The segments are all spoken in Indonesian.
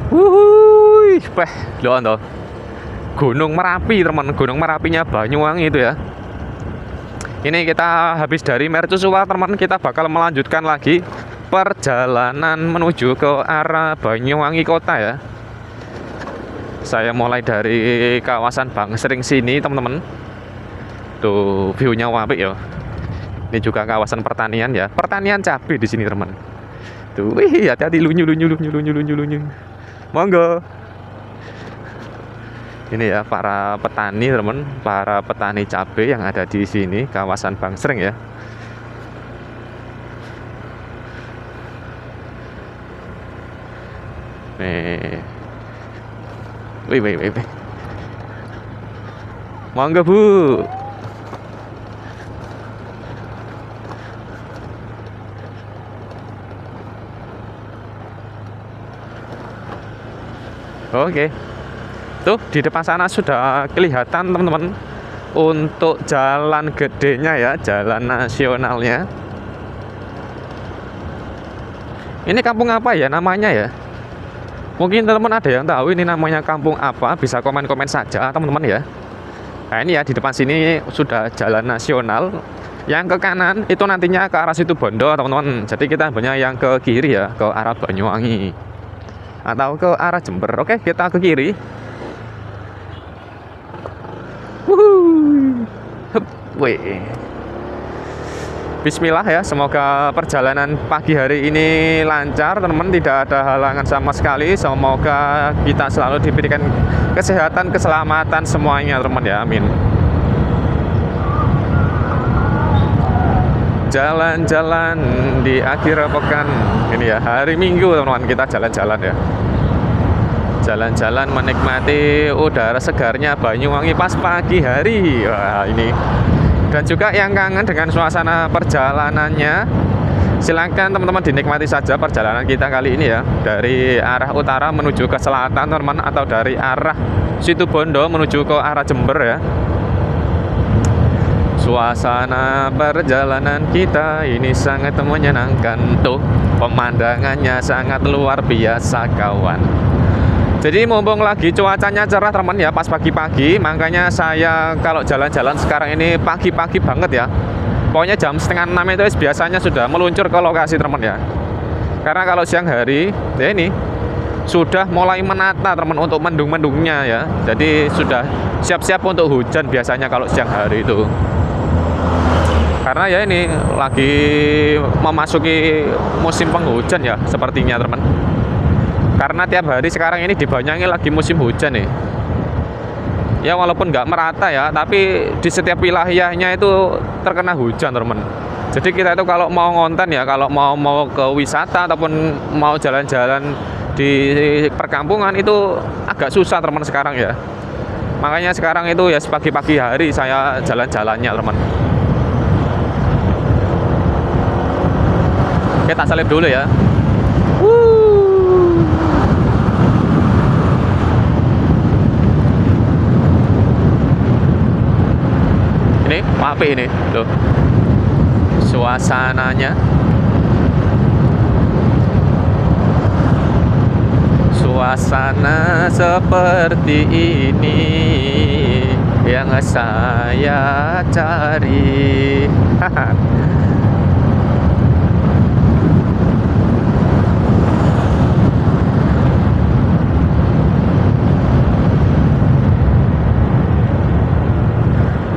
Wuhui, peh, lihat toh. Gunung Merapi, teman. Gunung Merapinya Banyuwangi itu ya. Ini kita habis dari Mercusuar, teman. Kita bakal melanjutkan lagi perjalanan menuju ke arah Banyuwangi kota ya. Saya mulai dari kawasan Bangsering sini, teman-teman. Tuh view-nya apik ya. Ini juga kawasan pertanian ya. Pertanian cabai di sini, teman. Tuh, wih, hati-hati lunyu. Monggo. Ini ya para petani, teman, para petani cabai yang ada di sini kawasan Bangsering ya. Nih. Wih. Monggo, Bu. Oke. Tuh di depan sana sudah kelihatan, teman-teman, untuk jalan gedenya ya, jalan nasionalnya. Ini kampung apa ya namanya ya? Mungkin teman-teman ada yang tahu ini namanya kampung apa, bisa komen-komen saja, teman-teman ya. Nah ini ya, di depan sini sudah jalan nasional. Yang ke kanan itu nantinya ke arah Situbondo, teman-teman. Jadi kita banyak yang ke kiri ya, ke arah Banyuwangi atau ke arah Jember. Oke, kita ke kiri. Wih. Bismillah ya, semoga perjalanan pagi hari ini lancar, teman-teman, tidak ada halangan sama sekali. Semoga kita selalu diberikan kesehatan, keselamatan semuanya, teman-teman ya, amin. Jalan-jalan di akhir pekan ini ya, hari Minggu, teman-teman, kita jalan-jalan ya. Jalan-jalan menikmati udara segarnya Banyuwangi pas pagi hari. Wah, ini. Dan juga yang kangen dengan suasana perjalanannya, silakan teman-teman dinikmati saja perjalanan kita kali ini ya, dari arah utara menuju ke selatan, teman-teman, atau dari arah Situbondo menuju ke arah Jember ya. Suasana perjalanan kita ini sangat menyenangkan. Tuh, pemandangannya sangat luar biasa, kawan. Jadi mumpung lagi cuacanya cerah, teman ya, pas pagi-pagi, makanya saya kalau jalan-jalan sekarang ini pagi-pagi banget ya. Pokoknya jam setengah 6 itu biasanya sudah meluncur ke lokasi, teman ya. Karena kalau siang hari, ya ini sudah mulai menata, teman, untuk mendung-mendungnya ya. Jadi sudah siap-siap untuk hujan biasanya kalau siang hari itu. Karena ya ini lagi memasuki musim penghujan ya, sepertinya, teman. Karena tiap hari sekarang ini di Banyuwangi lagi musim hujan nih. Ya walaupun nggak merata ya, tapi di setiap wilayahnya itu terkena hujan, teman. Jadi kita itu kalau mau ngonten ya, kalau mau ke wisata ataupun mau jalan-jalan di perkampungan itu agak susah, teman, sekarang ya. Makanya sekarang itu ya pagi-pagi hari saya jalan-jalannya, teman. Kita salib dulu ya. Ini api ini loh, suasananya, suasana seperti ini yang saya cari.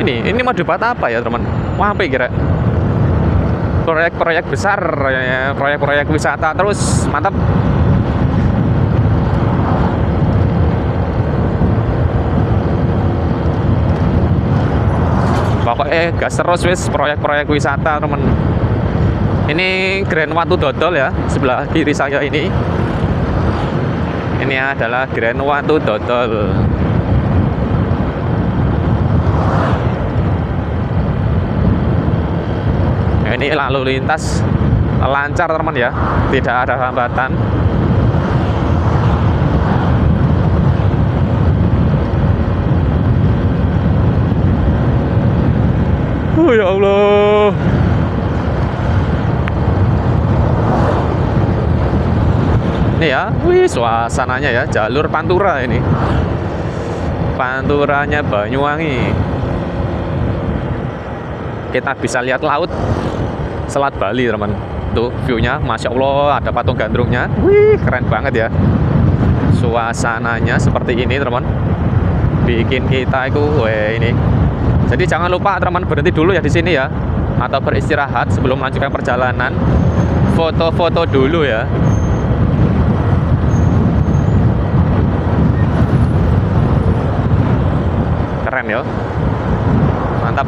Ini mau debat apa ya, teman? Wah, apa kira? Proyek-proyek besar ya, proyek-proyek wisata terus, mantap. Pokoknya gas terus wis proyek-proyek wisata, teman. Ini Grand Watu Dodol ya, sebelah kiri saya ini. Ini adalah Grand Watu Dodol. Ini lalu lintas lancar, teman ya, tidak ada hambatan. Oh ya Allah. Ini ya, wih suasananya ya, jalur Pantura ini. Panturanya Banyuwangi. Kita bisa lihat laut Selat Bali, teman. Tuh view-nya, Masya Allah, ada patung gandrungnya. Wih, keren banget ya. Suasananya seperti ini, teman. Bikin kita itu, weh ini. Jadi jangan lupa, teman, berhenti dulu ya di sini ya, atau beristirahat sebelum melanjutkan perjalanan. Foto-foto dulu ya. Keren ya, mantap.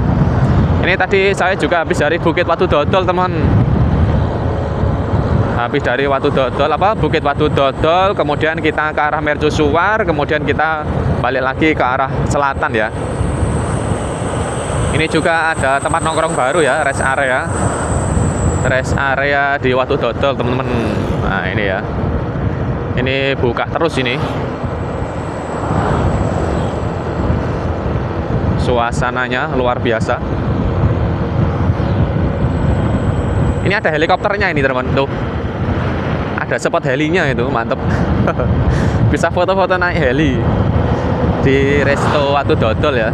Ini tadi saya juga habis dari Bukit Watu Dodol, teman. Habis dari Bukit Watu Dodol, kemudian kita ke arah Mercusuar, kemudian kita balik lagi ke arah selatan ya. Ini juga ada tempat nongkrong baru ya, rest area di Watu Dodol, teman-teman. Nah ini ya, ini buka terus ini. Suasananya luar biasa. Ini ada helikopternya ini, teman. Tuh ada spot helinya, itu mantep. Bisa foto-foto naik heli di Resto Watu Dodol ya.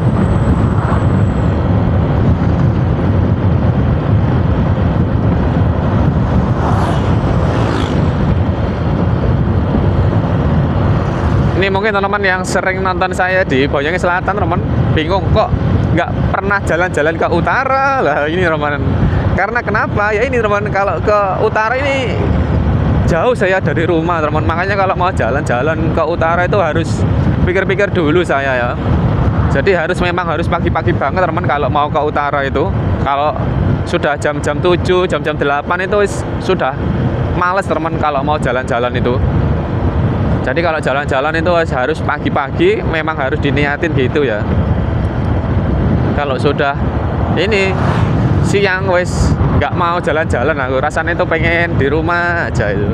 Ini mungkin teman-teman yang sering nonton saya di Banyuwangi Selatan, teman, bingung kok nggak pernah jalan-jalan ke utara lah ini, teman. Karena kenapa? Ya ini, teman, kalau ke utara ini jauh saya dari rumah, teman. Makanya kalau mau jalan-jalan ke utara itu harus pikir-pikir dulu saya ya. Jadi memang harus pagi-pagi banget, teman, kalau mau ke utara itu. Kalau sudah jam-jam 7, jam-jam 8 itu sudah males, teman, kalau mau jalan-jalan itu. Jadi kalau jalan-jalan itu harus pagi-pagi, memang harus diniatin gitu ya. Kalau sudah ini siang wes nggak mau jalan-jalan, aku rasanya itu pengen di rumah aja itu.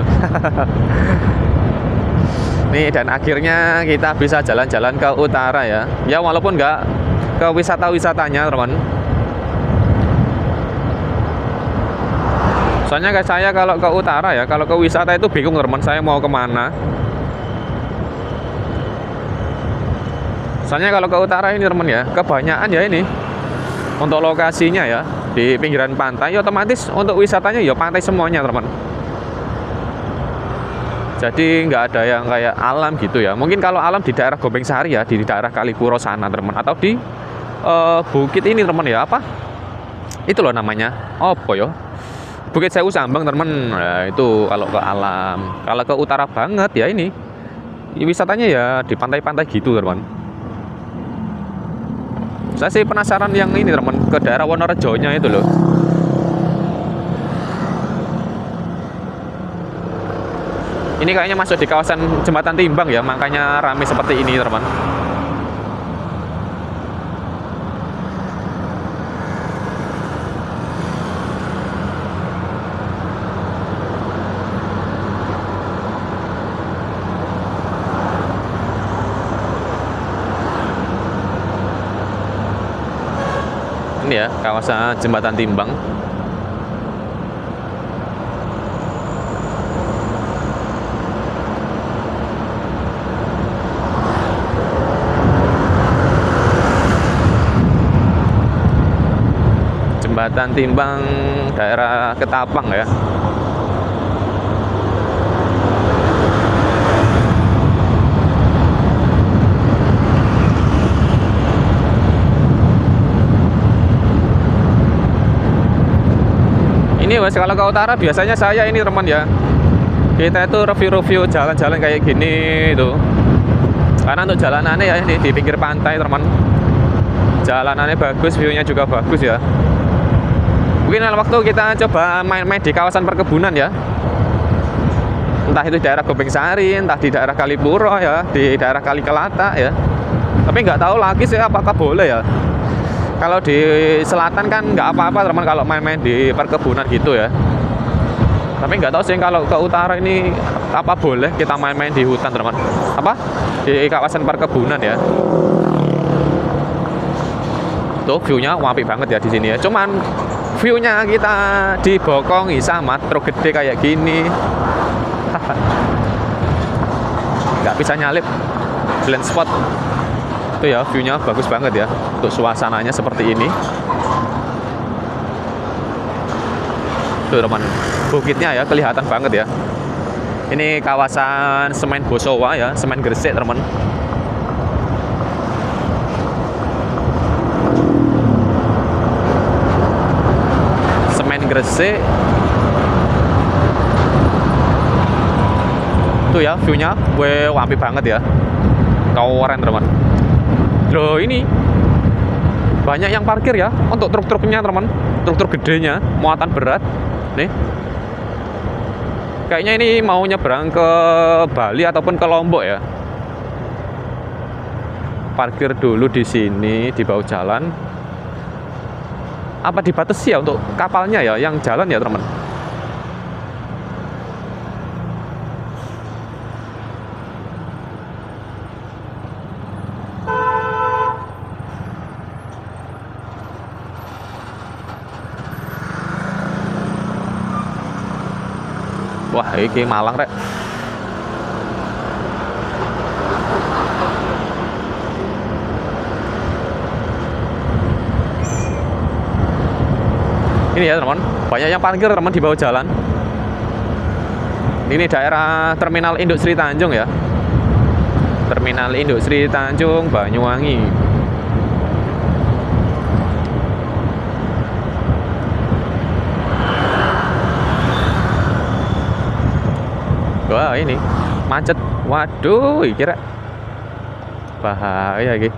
Nih, dan akhirnya kita bisa jalan-jalan ke utara ya. Ya walaupun nggak ke wisata-wisatanya, teman. Soalnya kayak saya kalau ke utara ya, kalau ke wisata itu bingung, teman, saya mau kemana. Soalnya kalau ke utara ini, teman ya, kebanyakan ya ini untuk lokasinya ya di pinggiran pantai, ya otomatis untuk wisatanya ya pantai semuanya, teman. Jadi nggak ada yang kayak alam gitu ya. Mungkin kalau alam di daerah Gobeng Sari ya, di daerah Kalipuro sana, teman, atau di bukit ini, teman ya, apa itu loh namanya, apa ya, Bukit Sewu Sambang, teman. Nah, itu kalau ke alam. Kalau ke utara banget ya ini wisatanya ya di pantai-pantai gitu, teman. Saya sih penasaran yang ini, teman, ke daerah Wonorejo-nya itu loh. Ini kayaknya masuk di kawasan Jembatan Timbang ya, makanya ramai seperti ini, teman. Ini ya, kawasan Jembatan Timbang. Jembatan Timbang daerah Ketapang ya. Ini mas, kalau ke utara biasanya saya ini, teman ya, kita itu review-review jalan-jalan kayak gini itu. Karena untuk jalanannya ya ini di pinggir pantai, teman. Jalanannya bagus, view-nya juga bagus ya. Mungkin waktu kita coba main-main di kawasan perkebunan ya. Entah itu daerah Gobeng Sari, entah di daerah Kalipuro ya, di daerah Kali Kelata ya. Tapi nggak tahu lagi sih apakah boleh ya. Kalau di selatan kan nggak apa-apa, teman, kalau main-main di perkebunan gitu ya. Tapi nggak tahu sih kalau ke utara ini apa boleh kita main-main di hutan, teman. Apa? Di kawasan perkebunan ya. Tuh view-nya apik banget ya di sini ya. Cuman view-nya kita dibokongi sama truk gede kayak gini. nggak bisa nyalip. Blind spot itu ya, view-nya bagus banget ya untuk suasananya seperti ini. Tuh teman, bukitnya ya kelihatan banget ya. Ini kawasan Semen Bosowa ya, Semen Gresik teman. Semen Gresik. Tuh ya view-nya, wampi banget ya. Keren teman. Loh ini banyak yang parkir ya untuk truk-truknya teman, truk-truk gedenya muatan berat nih. Kayaknya ini mau nyebrang ke Bali ataupun ke Lombok ya. Parkir dulu di sini di bawah jalan. Apa dibatasi ya untuk kapalnya ya yang jalan ya teman? Wah, ini Malang rek. Ini ya teman, banyak yang parkir teman di bawah jalan. Ini daerah Terminal Induk Sri Tanjung ya. Terminal Induk Sri Tanjung, Banyuwangi. Wah ini macet, waduh kira bahaya gitu.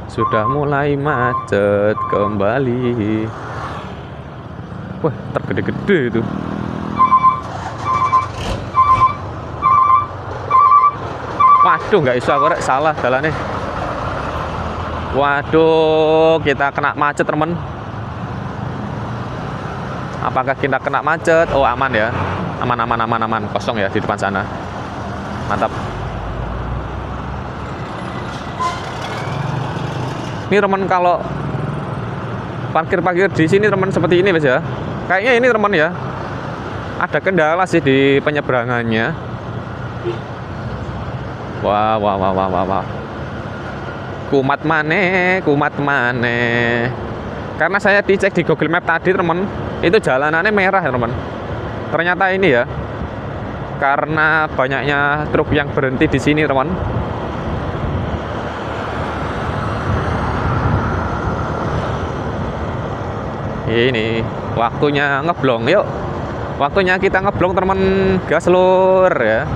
Sudah mulai macet kembali. Wah tergede-gede itu. Waduh nggak iso aku rek, salah jalannya. Waduh kita kena macet temen. Apakah kita kena macet? Oh aman ya. Aman, kosong ya di depan sana. Mantap. Ini teman kalau parkir di sini teman seperti ini Mas ya. Kayaknya ini teman ya. Ada kendala sih di penyeberangannya. Wah. Kumat maneh. Karena saya dicek di Google Map tadi teman, itu jalanannya merah ya teman. Ternyata ini ya, karena banyaknya truk yang berhenti di sini teman. Ini waktunya ngeblong, yuk. Waktunya kita ngeblong teman, gas lur ya.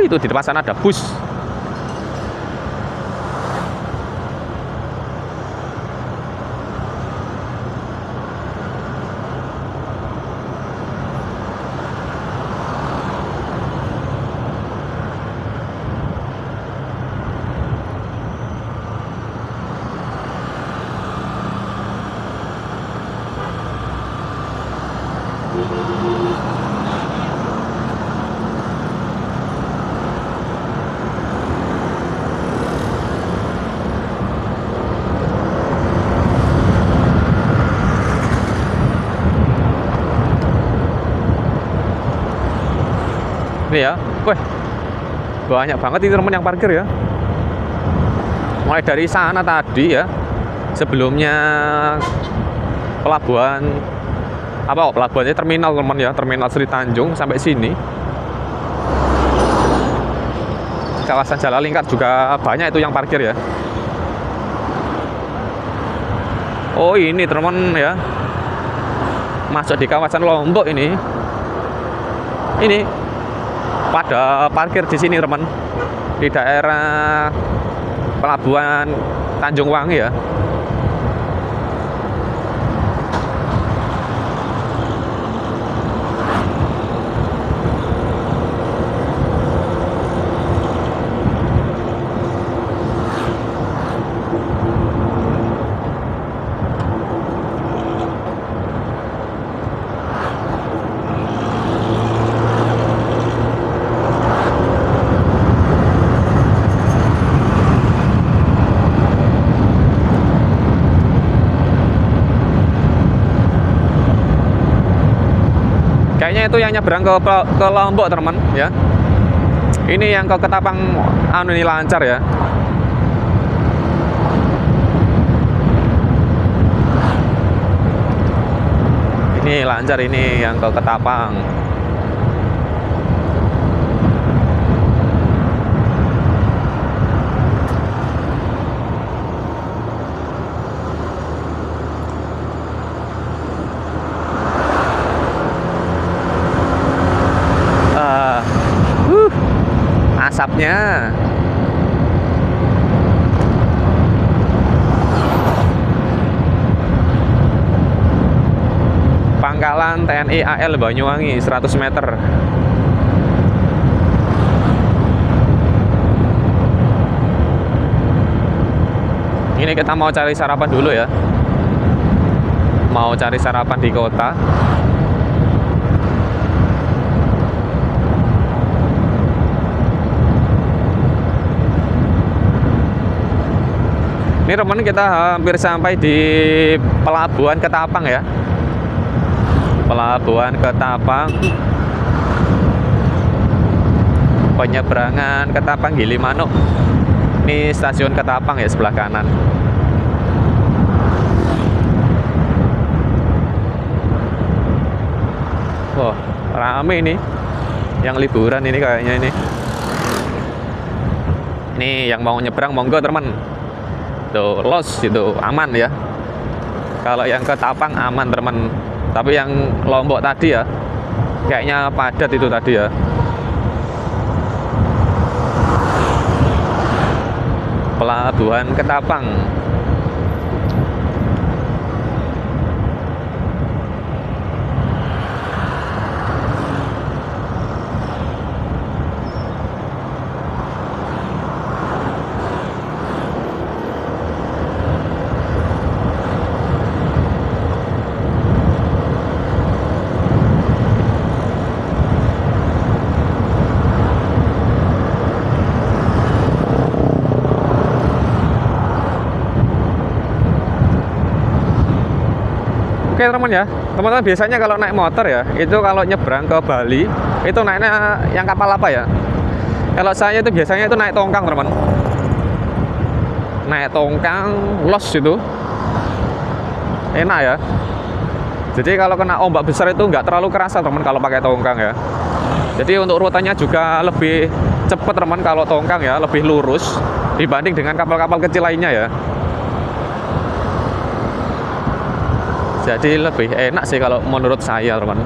Itu di depan sana ada bus. Ini ya, wah banyak banget ini teman yang parkir ya. Mulai dari sana tadi ya, sebelumnya pelabuhannya terminal teman ya, Terminal Sri Tanjung sampai sini. Kawasan Jalan Lingkar juga banyak itu yang parkir ya. Oh ini teman ya, masuk di kawasan Lombok ini. Ini pada parkir di sini teman, di daerah pelabuhan Tanjung Wangi ya. Kayaknya itu yang nyebrang ke Lombok teman ya. Ini yang ke Ketapang anu ini lancar ya. Ini lancar ini yang ke Ketapang. Asapnya. Pangkalan TNI AL Banyuwangi 100 meter. Ini kita mau cari sarapan dulu ya. Mau cari sarapan di kota. Ini teman, kita hampir sampai di Pelabuhan Ketapang ya. Pelabuhan Ketapang. Penyeberangan Ketapang Gilimanuk. Ini stasiun Ketapang ya, sebelah kanan. Wah, rame ini. Yang liburan ini kayaknya ini. Ini yang mau nyebrang monggo teman. Tuh, los itu aman ya. Kalau yang ke Tapang aman teman. Tapi yang Lombok tadi ya, kayaknya padat itu tadi ya. Pelabuhan Ketapang. Oke teman ya, teman-teman biasanya kalau naik motor ya, itu kalau nyebrang ke Bali, itu naiknya yang kapal apa ya? Kalau saya itu biasanya itu naik tongkang teman. Naik tongkang, los itu. Enak ya. Jadi kalau kena ombak besar itu nggak terlalu kerasa teman kalau pakai tongkang ya. Jadi untuk rutenya juga lebih cepat teman kalau tongkang ya, lebih lurus dibanding dengan kapal-kapal kecil lainnya ya. Jadi lebih enak sih kalau menurut saya teman.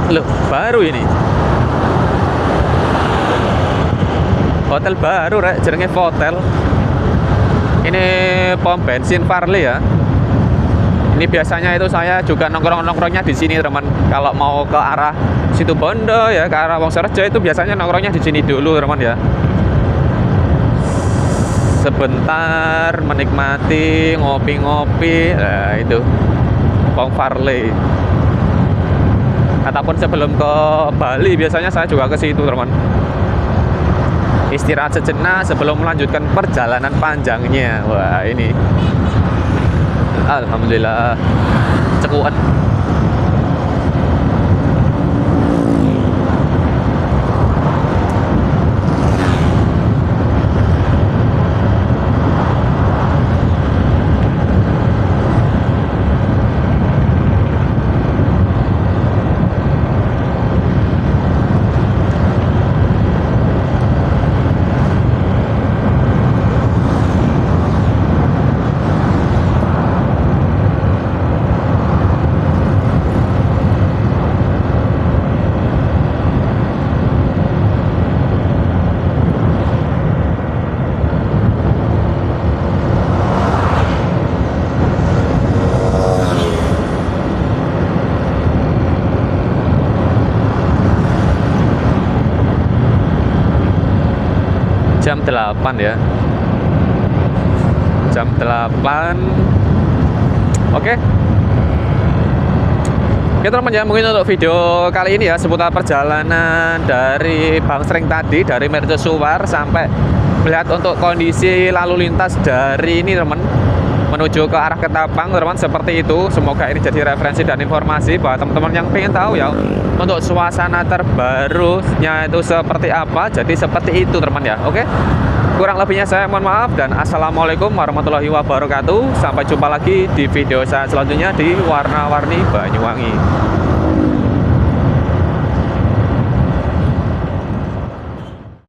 Loh, baru ini. Hotel baru rek, jenenge hotel. Ini pom bensin Farley ya. Ini biasanya itu saya juga nongkrong-nongkrongnya di sini teman. Kalau mau ke arah Situbondo ya, ke arah Wonorejo itu biasanya nongkrongnya di sini dulu teman ya. Sebentar menikmati ngopi-ngopi. Nah, itu pom Farley. Ataupun sebelum ke Bali biasanya saya juga ke situ teman. Istirahat sejenak sebelum melanjutkan perjalanan panjangnya. Wah ini alhamdulillah cekuan. 8 ya. Jam 8. Oke. Oke teman ya, mungkin untuk video kali ini ya seputar perjalanan dari Bangsering tadi, dari Mercusuar sampai melihat untuk kondisi lalu lintas dari ini teman, menuju ke arah Ketapang teman, seperti itu. Semoga ini jadi referensi dan informasi buat teman-teman yang pengen tahu ya untuk suasana terbarunya itu seperti apa. Jadi seperti itu teman ya. Oke, kurang lebihnya saya mohon maaf dan assalamualaikum warahmatullahi wabarakatuh. Sampai jumpa lagi di video saya selanjutnya di Warna-Warni Banyuwangi.